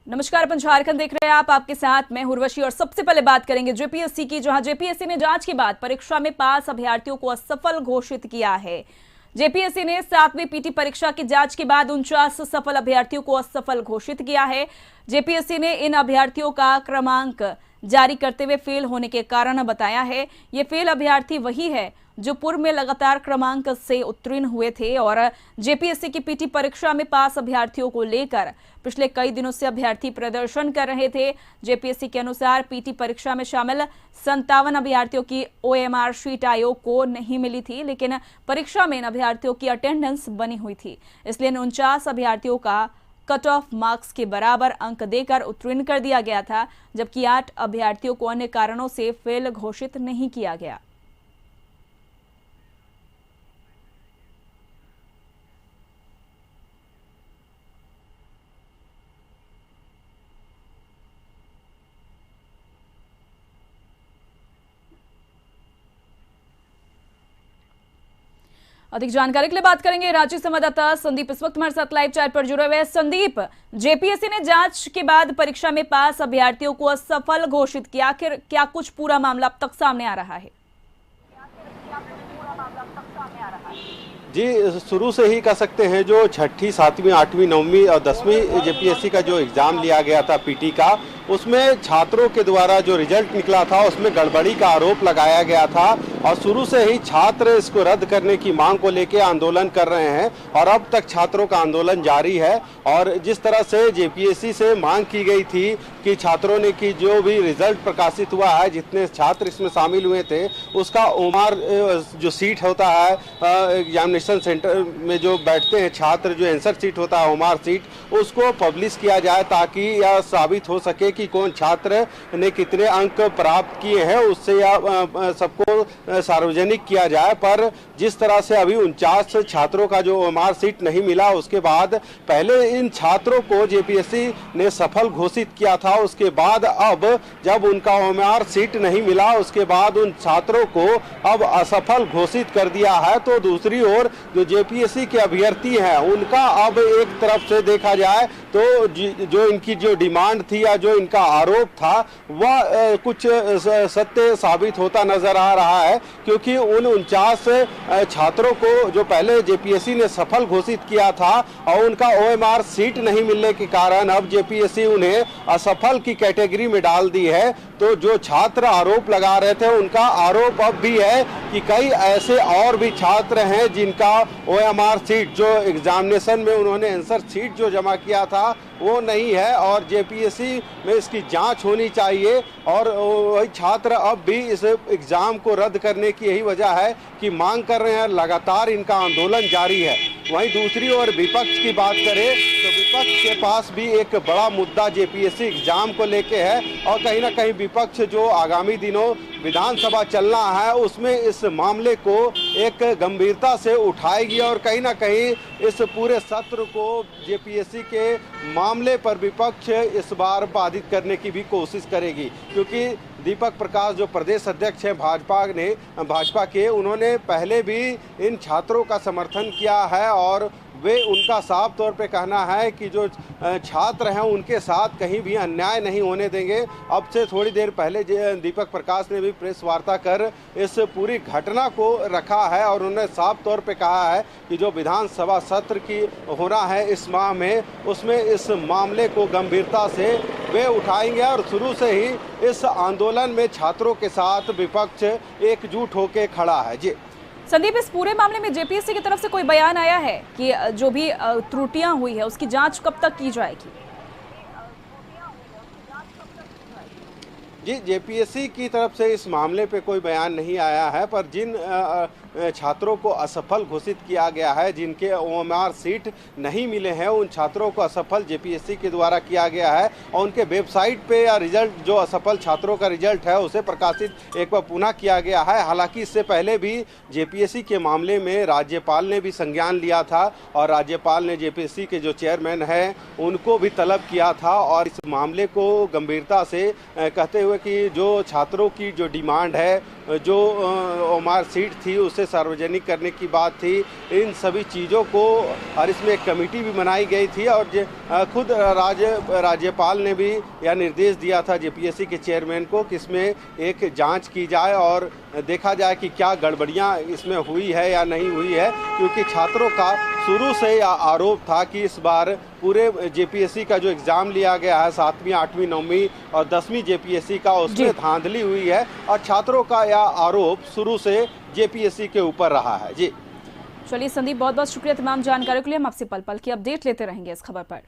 नमस्कार, अपन झारखंड देख रहे हैं। आप आपके साथ मैं उर्वशी और सबसे पहले बात करेंगे जेपीएससी की, जहां जेपीएससी ने जांच के बाद परीक्षा में पास अभ्यर्थियों को असफल घोषित किया है। जेपीएससी ने 7वीं पीटी परीक्षा की जांच के बाद 49 सफल अभ्यर्थियों को असफल घोषित किया है। जेपीएससी ने इन अभ्यर्थियों का क्रमांक जारी करते हुए फेल होने के कारण बताया है। ये फेल अभ्यर्थी वही है जो पूर्व में लगातार क्रमांक से उत्तीर्ण हुए थे और जेपीएससी की पीटी परीक्षा में पास अभ्यर्थियों को लेकर पिछले कई दिनों से अभ्यर्थी प्रदर्शन कर रहे थे। जेपीएससी के अनुसार पीटी परीक्षा में शामिल 57 अभ्यर्थियों की ओएमआर शीट आयोग को नहीं मिली थी, लेकिन परीक्षा में इन अभ्यर्थियों की अटेंडेंस बनी हुई थी। इसलिए 49 अभ्यर्थियों का कट ऑफ मार्क्स के बराबर अंक देकर उत्तीर्ण कर दिया गया था, जबकि 8 अभ्यर्थियों को अन्य कारणों से फेल घोषित नहीं किया गया। अधिक जानकारी के लिए बात करेंगे रांची संवाददाता संदीप इस वक्त हमारे साथ लाइव चैट पर जुड़े हुए हैं। संदीप, जेपीएससी ने जांच के बाद परीक्षा में पास अभ्यर्थियों को असफल घोषित किया, आखिर क्या कुछ पूरा मामला अब तक सामने आ रहा है? जी, शुरू से ही कह सकते हैं जो छठी, 7वीं, 8वीं, 9वीं और 10वीं जेपीएससी का जो एग्ज़ाम लिया गया था पीटी का, उसमें छात्रों के द्वारा जो रिजल्ट निकला था उसमें गड़बड़ी का आरोप लगाया गया था और शुरू से ही छात्र इसको रद्द करने की मांग को लेकर आंदोलन कर रहे हैं और अब तक छात्रों का आंदोलन जारी है। और जिस तरह से जेपीएससी से मांग की गई थी कि छात्रों ने की जो भी रिजल्ट प्रकाशित हुआ है, जितने छात्र इसमें शामिल हुए थे, उसका ओमार जो सीट होता है एग्जामिनेशन सेंटर में जो बैठते हैं छात्र, जो आंसर सीट होता है ओमार सीट, उसको पब्लिश किया जाए ताकि यह साबित हो सके कि कौन छात्र ने कितने अंक प्राप्त किए हैं, उससे या सबको सार्वजनिक किया जाए। पर जिस तरह से अभी 49 छात्रों का जो ओमार सीट नहीं मिला, उसके बाद पहले इन छात्रों को जेपीएससी ने सफल घोषित किया था, उसके बाद अब जब उनका ओमार सीट नहीं मिला, उसके बाद उन छात्रों को अब असफल घोषित कर दिया है। तो दूसरी ओर जो जेपीएससी के अभ्यर्थी हैं उनका अब एक तरफ से देखा जाए तो जो इनकी जो डिमांड थी या जो इनका आरोप था वह कुछ सत्य साबित होता नजर आ रहा है, क्योंकि उन 49 छात्रों को जो पहले जेपीएससी ने सफल घोषित किया था और उनका ओएमआर सीट नहीं मिलने के कारण अब जेपीएससी उन्हें असफल की कैटेगरी में डाल दी है। तो जो छात्र आरोप लगा रहे थे उनका आरोप अब भी है कि कई ऐसे और भी छात्र हैं जिनका ओएमआर सीट, जो एग्जामिनेशन में उन्होंने आंसर सीट जो जमा किया था वो नहीं है और जेपीएससी में इसकी जांच होनी चाहिए। और वही छात्र अब भी इस एग्ज़ाम को रद्द करने की यही वजह है कि मांग कर रहे हैं, लगातार इनका आंदोलन जारी है। वहीं दूसरी ओर विपक्ष की बात करें तो विपक्ष के पास भी एक बड़ा मुद्दा जेपीएससी एग्ज़ाम को लेके है और कहीं ना कहीं विपक्ष जो आगामी दिनों विधानसभा चलना है उसमें इस मामले को एक गंभीरता से उठाएगी और कहीं ना कहीं इस पूरे सत्र को जेपीएससी के मामले पर विपक्ष इस बार बाधित करने की भी कोशिश करेगी, क्योंकि दीपक प्रकाश जो प्रदेश अध्यक्ष हैं भाजपा के, उन्होंने पहले भी इन छात्रों का समर्थन किया है और वे उनका साफ तौर पे कहना है कि जो छात्र हैं उनके साथ कहीं भी अन्याय नहीं होने देंगे। अब से थोड़ी देर पहले दीपक प्रकाश ने भी प्रेस वार्ता कर इस पूरी घटना को रखा है और उन्होंने साफ तौर पे कहा है कि जो विधानसभा सत्र की होना है इस माह में, उसमें इस मामले को गंभीरता से वे उठाएंगे और शुरू से ही इस आंदोलन में छात्रों के साथ विपक्ष एकजुट होकर खड़ा है। जी संदीप, इस पूरे मामले में जेपीएससी की तरफ से कोई बयान आया है कि जो भी त्रुटियां हुई है उसकी जांच कब तक की जाएगी? जी, जेपीएससी की तरफ से इस मामले पे कोई बयान नहीं आया है, पर जिन छात्रों को असफल घोषित किया गया है, जिनके ओएमआर सीट नहीं मिले हैं, उन छात्रों को असफल जेपीएससी के द्वारा किया गया है और उनके वेबसाइट पे या रिजल्ट जो असफल छात्रों का रिजल्ट है उसे प्रकाशित एक बार पुनः किया गया है। हालांकि इससे पहले भी जेपीएससी के मामले में राज्यपाल ने भी संज्ञान लिया था और राज्यपाल ने जेपीएससी के जो चेयरमैन हैं उनको भी तलब किया था और इस मामले को गंभीरता से कहते हुए कि जो छात्रों की जो डिमांड है, जो ओएमआर सीट थी उसे से सार्वजनिक करने की बात थी, इन सभी चीज़ों को, और इसमें एक कमेटी भी बनाई गई थी और खुद राज्यपाल ने भी यह निर्देश दिया था जेपीएससी के चेयरमैन को कि इसमें एक जांच की जाए और देखा जाए कि क्या गड़बड़ियां इसमें हुई है या नहीं हुई है, क्योंकि छात्रों का शुरू से यह आरोप था कि इस बार पूरे जेपीएससी का जो एग्ज़ाम लिया गया है 7वीं 8वीं 9वीं और 10वीं जेपीएससी का, उसमें धांधली हुई है और छात्रों का यह आरोप शुरू से जेपीएससी के ऊपर रहा है। जी चलिए संदीप, बहुत बहुत शुक्रिया तमाम जानकारियों के लिए। हम आपसे पल पल की अपडेट लेते रहेंगे इस खबर पर।